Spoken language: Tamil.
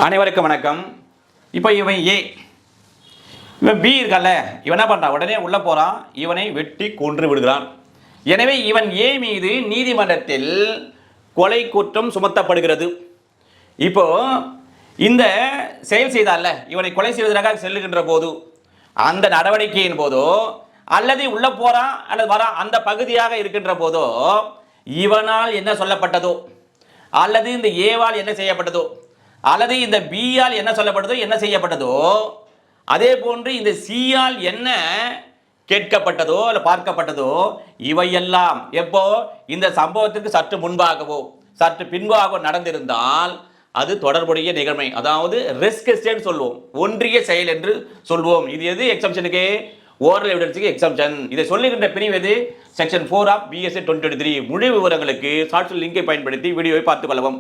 அனைவருக்கும் வணக்கம். இப்போ இவன் ஏ, இவன் பி இருக்கல்ல, இவன் என்ன பண்ணுறான்? உடனே உள்ளே போகிறான், இவனை வெட்டி கொன்று விடுகிறான். எனவே இவன் ஏ மீது நீதிமன்றத்தில் கொலை குற்றம் சுமத்தப்படுகிறது. இப்போ இந்த செயல் செய்தால இவனை கொலை செய்வதற்காக செல்லுகின்ற போது அந்த நடவடிக்கையின் போதோ அல்லது உள்ள போறான் அல்லது வரான் அந்த பகுதியாக இருக்கின்ற போதோ இவனால் என்ன சொல்லப்பட்டதோ அல்லது இந்த ஏவால் என்ன செய்யப்பட்டதோ அல்லது இந்த பியால் என்ன சொல்லப்பட்டதோ என்ன செய்யப்பட்டதோ அதே போன்று இந்த சியால் என்ன கேட்கப்பட்டதோ அல்ல பார்க்கப்பட்டதோ இவையெல்லாம் எப்போ இந்த சம்பவத்திற்கு சற்று முன்பாகவோ சற்று பின்பாகவோ நடந்திருந்தால் அது தொடர்புடைய நிகழ்மை, அதாவது ரிஸ்க் எஸ்டேட் சொல்லுவோம், ஒன்றிய செயல் என்று சொல்வோம். இது எது எக்ஸம்ஷனுக்கு? Oral எவிடன்ஸுக்கு exemption. இதை சொல்லுகின்ற பிரிவு எது? Section 4 of BSA 2023. முழு விவரங்களுக்கு ஷார்ட்ஸ் லிங்கை பயன்படுத்தி வீடியோவை பார்த்துக் கொள்ளவும்.